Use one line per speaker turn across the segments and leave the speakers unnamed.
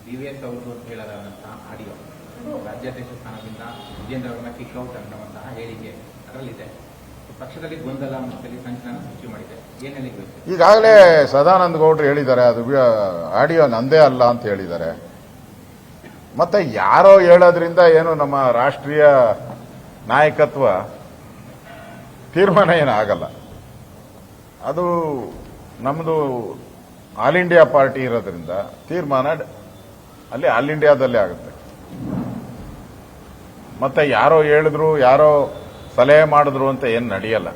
DVS ಅವರು ಅಂತ ಹೇಳದಂತಹ audio ರಾಜ್ಯಾಧ್ಯಕ್ಷ ಸ್ಥಾನದಿಂದ ವಿಜೇಂದ್ರ ಅವರನ್ನ ಕಿಕ್ಔಟ್ ಅನ್ನುವಂತಹ ಹೇಳಿಕೆ ಅದರಲ್ಲಿದೆ. ಪಕ್ಷದಲ್ಲಿ ಗೊಂದಲ ಮತ್ತು ಸಂಚಲನ ಸೃಷ್ಟಿ ಮಾಡಿದೆ. ಏನ್ ಹೇಳಿಬೇಕು?
ಈಗಾಗಲೇ ಸದಾನಂದ ಗೌಡರು ಹೇಳಿದ್ದಾರೆ, ಅದು ಆಡಿಯೋ ನಂದೇ ಅಲ್ಲ ಅಂತ ಹೇಳಿದ್ದಾರೆ. ಮತ್ತೆ ಯಾರೋ ಹೇಳೋದ್ರಿಂದ ಏನು ನಮ್ಮ ರಾಷ್ಟ್ರೀಯ ನಾಯಕತ್ವ ತೀರ್ಮಾನ ಏನಾಗಲ್ಲ. ಅದು ನಮ್ಮದು ಆಲ್ ಇಂಡಿಯಾ ಪಾರ್ಟಿ ಇರೋದ್ರಿಂದ ತೀರ್ಮಾನ ಅಲ್ಲಿ ಆಲ್ ಇಂಡಿಯಾದಲ್ಲೇ ಆಗುತ್ತೆ. ಮತ್ತೆ ಯಾರೋ ಹೇಳಿದ್ರು, ಯಾರೋ ಸಲಹೆ ಮಾಡಿದ್ರು ಅಂತ ಏನು ನಡೆಯಲ್ಲ.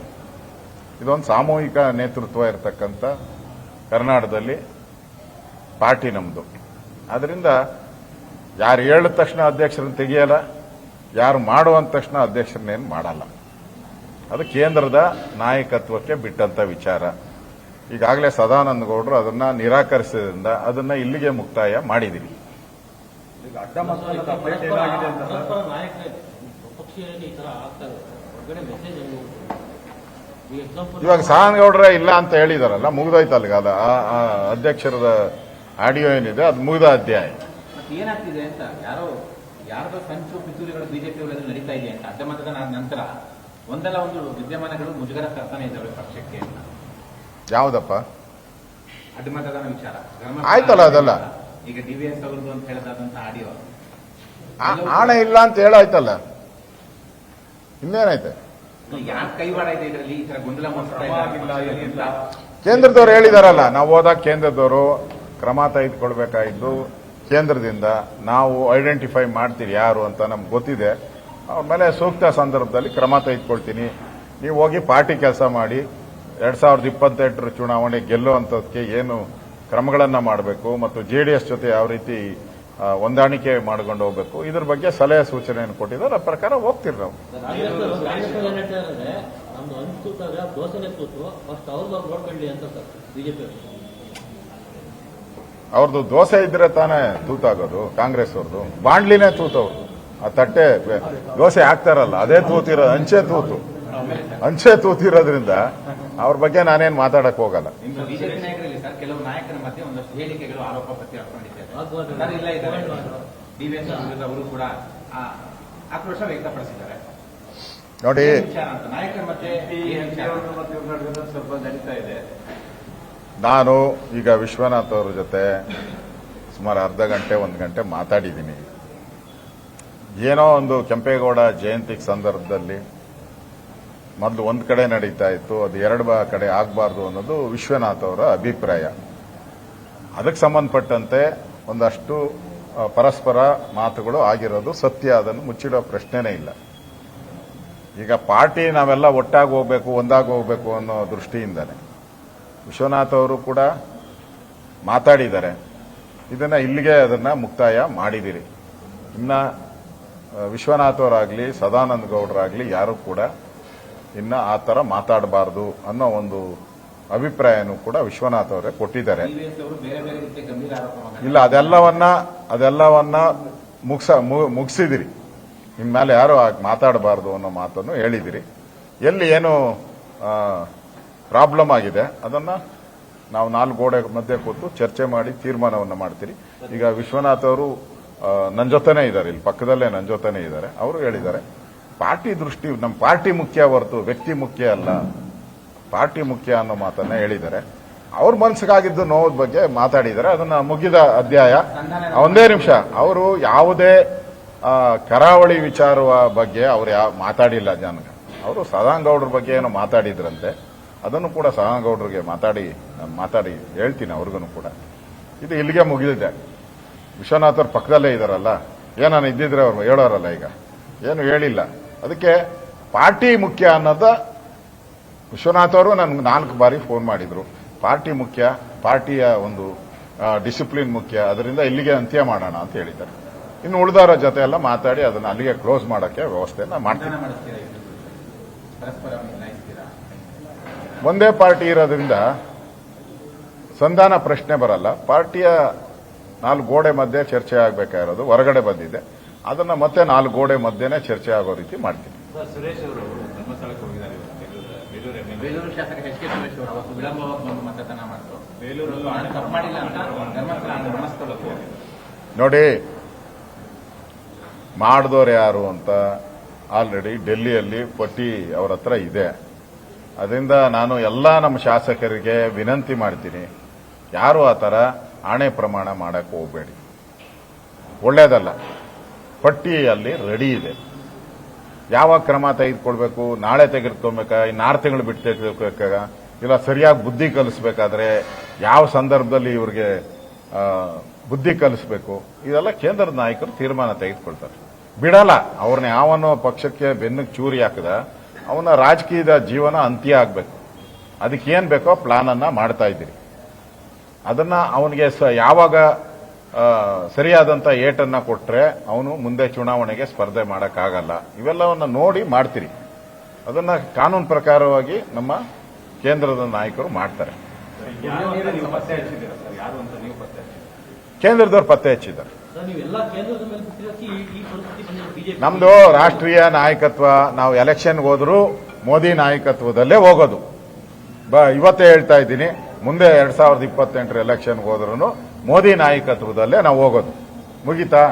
ಇದೊಂದು ಸಾಮೂಹಿಕ ನೇತೃತ್ವ ಇರತಕ್ಕಂಥ ಕರ್ನಾಟಕದಲ್ಲಿ ಪಾರ್ಟಿ ನಮ್ಮದು. ಅದರಿಂದ ಯಾರು ಹೇಳಿದ ತಕ್ಷಣ ಅಧ್ಯಕ್ಷರನ್ನ ತೆಗೆಯಲ್ಲ, ಯಾರು ಮಾಡುವಂತ ತಕ್ಷಣ ಅಧ್ಯಕ್ಷರನ್ನೇನು ಮಾಡಲ್ಲ. ಅದು ಕೇಂದ್ರದ ನಾಯಕತ್ವಕ್ಕೆ ಬಿಟ್ಟಂತ ವಿಚಾರ. ಈಗಾಗಲೇ ಸದಾನಂದ ಗೌಡರು ಅದನ್ನ ನಿರಾಕರಿಸಿದ್ರಿಂದ ಅದನ್ನ ಇಲ್ಲಿಗೆ ಮುಕ್ತಾಯ ಮಾಡಿದಿರಿ. ಇವಾಗ ಸದಾನಂದ ಗೌಡ್ರೆ ಇಲ್ಲ ಅಂತ ಹೇಳಿದಾರಲ್ಲ, ಮುಗಿದೋಯ್ತಲ್ಗ ಅದು ಅಧ್ಯಕ್ಷರದ ಆಡಿಯೋ ಏನಿದೆ ಅದು ಮುಗಿದ ಅಧ್ಯಾಯ.
ಏನಾಗ್ತಿದೆ ಅಂತ ಯಾರದೋ ಸಂಚು ಪಿತೂರಿಗಳು ಬಿಜೆಪಿ ನಡೀತಾ ಇದೆ ಅಂತ ಅಡ್ಡ ಮತದಾನ ನಂತರ ಒಂದಲ್ಲ ಒಂದು ವಿದ್ಯಮಾನಗಳು ಮುಜುಗರ ತರ್ತಾನೆ ಇದ್ದಾವೆ ಪಕ್ಷಕ್ಕೆ ಅಂತ.
ಯಾವುದಪ್ಪ
ಅಡ್ಡ ಮತದಾನ ವಿಚಾರ?
ಆಯ್ತಲ್ಲ ಅದೆಲ್ಲ.
ಈಗ DVS ಅವ್ರದ್ದು ಅಂತ ಹೇಳಿದಂತ ಆಡಿಯೋ
ಆಣೆ ಇಲ್ಲ ಅಂತ ಹೇಳಾಯ್ತಲ್ಲ, ಇನ್ನೇನೈತೆ?
ಯಾರು ಕೈವಾಡ ಇದೆ ಇದರಲ್ಲಿ? ಈ ತರ ಗೊಂದಲ
ಕೇಂದ್ರದವ್ರು ಹೇಳಿದಾರಲ್ಲ, ನಾವು ಹೋದಾಗ ಕೇಂದ್ರದವರು ಕ್ರಮ ತೆಗೆದುಕೊಳ್ಬೇಕಾಗಿದ್ದು ಕೇಂದ್ರದಿಂದ ನಾವು ಐಡೆಂಟಿಫೈ ಮಾಡ್ತೀವಿ ಯಾರು ಅಂತ ನಮ್ಗೆ ಗೊತ್ತಿದೆ. ಅವ್ರ ಮೇಲೆ ಸೂಕ್ತ ಸಂದರ್ಭದಲ್ಲಿ ಕ್ರಮ ತೆಗೆದುಕೊಳ್ತೀನಿ. ನೀವು ಹೋಗಿ ಪಾರ್ಟಿ ಕೆಲಸ ಮಾಡಿ 2028 ಚುನಾವಣೆ ಗೆಲ್ಲುವಂಥದ್ದಕ್ಕೆ ಏನು ಕ್ರಮಗಳನ್ನು ಮಾಡಬೇಕು ಮತ್ತು JDS ಜೊತೆ ಯಾವ ರೀತಿ ಹೊಂದಾಣಿಕೆ ಮಾಡ್ಕೊಂಡು ಹೋಗ್ಬೇಕು, ಇದ್ರ ಬಗ್ಗೆ ಸಲಹೆ ಸೂಚನೆಯನ್ನು ಕೊಟ್ಟಿದ್ದಾರೆ. ಆ ಪ್ರಕಾರ ಹೋಗ್ತೀರಿ ನಾವು. ಅವ್ರದ್ದು ದೋಸೆ ಇದ್ರೆ ತಾನೇ ತೂತಾಗೋದು. ಕಾಂಗ್ರೆಸ್ ಅವ್ರದ್ದು ಬಾಂಡ್ಲಿನೇ ತೂತವ್ರು. ಆ ತಟ್ಟೆ ದೋಸೆ ಹಾಕ್ತಾರಲ್ಲ ಅದೇ ತೂತಿರೋ, ಅಂಚೆ ತೂತಿರೋದ್ರಿಂದ ಅವ್ರ ಬಗ್ಗೆ ನಾನೇನು ಮಾತಾಡಕ್ ಹೋಗಲ್ಲ.
ಬಿಜೆಪಿ ನಾಯಕರಲ್ಲಿ ಸರ್ ಕೆಲವು ನಾಯಕರ ಮಧ್ಯೆ ಒಂದಷ್ಟು ಹೇಳಿಕೆಗಳು ಆರೋಪ ಪಟ್ಟಿ ಹಾಕೊಂಡಿದ್ದಾರೆ. DVS ಅವರು ಕೂಡ ಆಕ್ರೋಶ ವ್ಯಕ್ತಪಡಿಸಿದ್ದಾರೆ.
ನೋಡಿ,
ನಾಯಕರ ಮಧ್ಯೆ ಸ್ವಲ್ಪ ನಡೀತಾ ಇದೆ.
ನಾನು ಈಗ ವಿಶ್ವನಾಥ್ ಅವ್ರ ಜೊತೆ ಸುಮಾರು ಅರ್ಧ ಗಂಟೆ 1 ಗಂಟೆ ಮಾತಾಡಿದ್ದೀನಿ. ಏನೋ ಒಂದು ಕೆಂಪೇಗೌಡ ಜಯಂತಿ ಸಂದರ್ಭದಲ್ಲಿ ಮೊದಲು ಒಂದು ಕಡೆ ನಡೀತಾ ಇತ್ತು, ಅದು 2 ಕಡೆ ಆಗಬಾರ್ದು ಅನ್ನೋದು ವಿಶ್ವನಾಥ್ ಅವರ ಅಭಿಪ್ರಾಯ. ಅದಕ್ಕೆ ಸಂಬಂಧಪಟ್ಟಂತೆ ಒಂದಷ್ಟು ಪರಸ್ಪರ ಮಾತುಗಳು ಆಗಿರೋದು ಸತ್ಯ, ಅದನ್ನು ಮುಚ್ಚಿಡೋ ಪ್ರಶ್ನೆನೇ ಇಲ್ಲ. ಈಗ ಪಾರ್ಟಿ ನಾವೆಲ್ಲ ಒಟ್ಟಾಗಿ ಹೋಗ್ಬೇಕು, ಒಂದಾಗಿ ಹೋಗ್ಬೇಕು ಅನ್ನೋ ದೃಷ್ಟಿಯಿಂದಾನೆ ವಿಶ್ವನಾಥ್ ಅವರು ಕೂಡ ಮಾತಾಡಿದ್ದಾರೆ. ಇದನ್ನ ಇಲ್ಲಿಗೆ ಅದನ್ನ ಮುಕ್ತಾಯ ಮಾಡಿದಿರಿ. ಇನ್ನ ವಿಶ್ವನಾಥ್ ಅವರಾಗ್ಲಿ ಸದಾನಂದ ಗೌಡರಾಗ್ಲಿ ಯಾರು ಕೂಡ ಇನ್ನ ಆ ತರ ಮಾತಾಡಬಾರದು ಅನ್ನೋ ಒಂದು ಅಭಿಪ್ರಾಯನೂ ಕೂಡ ವಿಶ್ವನಾಥ್ ಅವರೇ ಕೊಟ್ಟಿದ್ದಾರೆ. ಇಲ್ಲ, ಅದೆಲ್ಲವನ್ನ ಮುಗಿಸಿದಿರಿ. ಇನ್ಮೇಲೆ ಯಾರು ಮಾತಾಡಬಾರದು ಅನ್ನೋ ಮಾತನ್ನು ಹೇಳಿದಿರಿ. ಎಲ್ಲಿ ಏನು ಪ್ರಾಬ್ಲಮ್ ಆಗಿದೆ ಅದನ್ನ ನಾವು 4 ಗೋಡೆ ಮಧ್ಯೆ ಕೂತು ಚರ್ಚೆ ಮಾಡಿ ತೀರ್ಮಾನವನ್ನು ಮಾಡ್ತೀರಿ. ಈಗ ವಿಶ್ವನಾಥ್ ಅವರು ನನ್ನ ಜೊತೆನೇ ಇದ್ದಾರೆ, ಇಲ್ಲಿ ಪಕ್ಕದಲ್ಲೇ ನನ್ನ ಜೊತೆನೇ ಇದ್ದಾರೆ. ಅವರು ಹೇಳಿದ್ದಾರೆ ಪಾರ್ಟಿ ದೃಷ್ಟಿ, ನಮ್ಮ ಪಾರ್ಟಿ ಮುಖ್ಯ ಹೊರತು ವ್ಯಕ್ತಿ ಮುಖ್ಯ ಅಲ್ಲ, ಪಾರ್ಟಿ ಮುಖ್ಯ ಅನ್ನೋ ಮಾತನ್ನ ಹೇಳಿದ್ದಾರೆ. ಅವ್ರ ಮನಸ್ಸಿಗಾಗಿದ್ದು ನೋವು ಬಗ್ಗೆ ಮಾತಾಡಿದ್ದಾರೆ. ಅದನ್ನ ಮುಗಿದ ಅಧ್ಯಾಯ. ಒಂದೇ ನಿಮಿಷ, ಅವರು ಯಾವುದೇ ಕರಾವಳಿ ವಿಚಾರ ಬಗ್ಗೆ ಅವರು ಮಾತಾಡಿಲ್ಲ ಜನಗೆ. ಅವರು ಸದಾನಂದ ಗೌಡ್ರ ಬಗ್ಗೆ ಏನೋ ಮಾತಾಡಿದ್ರಂತೆ, ಅದನ್ನು ಕೂಡ ಸದಾನಂದ ಗೌಡ್ರಿಗೆ ಮಾತಾಡಿ ಹೇಳ್ತೀನಿ ಅವ್ರಿಗೂ ಕೂಡ. ಇದು ಇಲ್ಲಿಗೆ ಮುಗಿದಿದೆ. ವಿಶ್ವನಾಥ್ ಅವ್ರ ಪಕ್ಕದಲ್ಲೇ ಇದಾರಲ್ಲ, ಏನಾನು ಇದ್ದಿದ್ರೆ ಅವ್ರು ಹೇಳೋರಲ್ಲ, ಈಗ ಏನು ಹೇಳಿಲ್ಲ. ಅದಕ್ಕೆ ಪಾರ್ಟಿ ಮುಖ್ಯ ಅನ್ನೋದ ವಿಶ್ವನಾಥ್ ಅವರು ನನ್ಗೆ 4 ಬಾರಿ ಫೋನ್ ಮಾಡಿದ್ರು. ಪಾರ್ಟಿ ಮುಖ್ಯ, ಪಾರ್ಟಿಯ ಒಂದು ಡಿಸಿಪ್ಲಿನ್ ಮುಖ್ಯ, ಅದರಿಂದ ಇಲ್ಲಿಗೆ ಅಂತ್ಯ ಮಾಡೋಣ ಅಂತ ಹೇಳಿದ್ದಾರೆ. ಇನ್ನು ಉಳಿದವರ ಜೊತೆ ಎಲ್ಲ ಮಾತಾಡಿ ಅದನ್ನ ಅಲ್ಲಿಗೆ ಕ್ಲೋಸ್ ಮಾಡೋಕ್ಕೆ ವ್ಯವಸ್ಥೆನ ಮಾಡ್ತೀನಿ. ಒಂದೇ ಪಾರ್ಟಿ ಇರೋದ್ರಿಂದ ಸಂಧಾನ ಪ್ರಶ್ನೆ ಬರಲ್ಲ. ಪಾರ್ಟಿಯ 4 ಗೋಡೆ ಮಧ್ಯೆ ಚರ್ಚೆ ಆಗಬೇಕಾಗಿರೋದು ಹೊರಗಡೆ ಬಂದಿದೆ. ಅದನ್ನ ಮತ್ತೆ 4 ಗೋಡೆ ಮಧ್ಯೆನೇ ಚರ್ಚೆ ಆಗೋ ರೀತಿ ಮಾಡ್ತೀನಿ.
ಸುರೇಶ್ ಅವರು ಧರ್ಮಸ್ಥಳಕ್ಕೆ ಹೋಗಿದ್ದಾರೆ. ಬೇಲೂರು ಶಾಸಕ ಎಚ್ ಕೆ ಸುರೇಶ್ ಅವರು ಅವತ್ತು ವಿಳಂಬವಾಗಿ ಬಂದು ಮತದಾನ ಮಾಡಿದ್ರು. ಬೇಲೂರು ತಪ್ಪು ಮಾಡಿಲ್ಲ ಅಂತ ಧರ್ಮಸ್ಥಳ ಮನಸ್ಥಳಕ್ಕೂ
ನೋಡಿ, ಮಾಡಿದವ್ರು ಯಾರು ಅಂತ ಆಲ್ರೆಡಿ ಡೆಲ್ಲಿಯಲ್ಲಿ ಪಟ್ಟಿ ಅವ್ರ ಹತ್ರ ಇದೆ. ಅದರಿಂದ ನಾನು ಎಲ್ಲ ನಮ್ಮ ಶಾಸಕರಿಗೆ ವಿನಂತಿ ಮಾಡ್ತೀನಿ, ಯಾರು ಆ ಥರ ಆಣೆ ಪ್ರಮಾಣ ಮಾಡಕ್ಕೆ ಹೋಗಬೇಡಿ, ಒಳ್ಳೇದಲ್ಲ. ಪಟ್ಟಿಯಲ್ಲಿ ರೆಡಿ ಇದೆ, ಯಾವಾಗ ಕ್ರಮ ತೆಗೆದುಕೊಳ್ಬೇಕು, ನಾಳೆ ತೆಗೆದುಕೊಬೇಕಾ, ಇನ್ನು 6 ತಿಂಗಳು ಬಿಟ್ಟು ತೆಗೆದುಕೋಬೇಕಾ, ಇಲ್ಲ ಸರಿಯಾಗಿ ಬುದ್ಧಿ ಕಲಿಸ್ಬೇಕಾದ್ರೆ ಯಾವ ಸಂದರ್ಭದಲ್ಲಿ ಇವ್ರಿಗೆ ಬುದ್ಧಿ ಕಲಿಸ್ಬೇಕು, ಇದೆಲ್ಲ ಕೇಂದ್ರದ ನಾಯಕರು ತೀರ್ಮಾನ ತೆಗೆದುಕೊಳ್ತಾರೆ. ಬಿಡಲ್ಲ ಅವ್ರನ್ನ. ಯಾವನೋ ಪಕ್ಷಕ್ಕೆ ಬೆನ್ನಿಗೆ ಚೂರಿ ಹಾಕದ ಅವನ ರಾಜಕೀಯದ ಜೀವನ ಅಂತ್ಯ ಆಗಬೇಕು. ಅದಕ್ಕೇನು ಬೇಕೋ ಪ್ಲಾನ್ ಅನ್ನ ಮಾಡ್ತಾ ಇದ್ದೀರಿ. ಅದನ್ನ ಅವನಿಗೆ ಯಾವಾಗ ಸರಿಯಾದಂತ ಏಟನ್ನ ಕೊಟ್ರೆ ಅವನು ಮುಂದೆ ಚುನಾವಣೆಗೆ ಸ್ಪರ್ಧೆ ಮಾಡಕ್ಕಾಗಲ್ಲ. ಇವೆಲ್ಲವನ್ನ ನೋಡಿ ಮಾಡ್ತೀರಿ. ಅದನ್ನ ಕಾನೂನು ಪ್ರಕಾರವಾಗಿ ನಮ್ಮ ಕೇಂದ್ರದ ನಾಯಕರು ಮಾಡ್ತಾರೆ. ಕೇಂದ್ರದವ್ರು ಪತ್ತೆ ಹಚ್ಚಿದ್ದಾರೆ. ನಮ್ದು ರಾಷ್ಟ್ರೀಯ ನಾಯಕತ್ವ. ನಾವು ಎಲೆಕ್ಷನ್ಗೆ ಹೋದ್ರು ಮೋದಿ ನಾಯಕತ್ವದಲ್ಲೇ ಹೋಗೋದು. ಇವತ್ತೇ ಹೇಳ್ತಾ ಇದ್ದೀನಿ, ಮುಂದೆ 2028 ಎಲೆಕ್ಷನ್ಗೆ ಹೋದ್ರೂ ಮೋದಿ ನಾಯಕತ್ವದಲ್ಲೇ ನಾವು ಹೋಗೋದು. ಮುಗೀತಾ?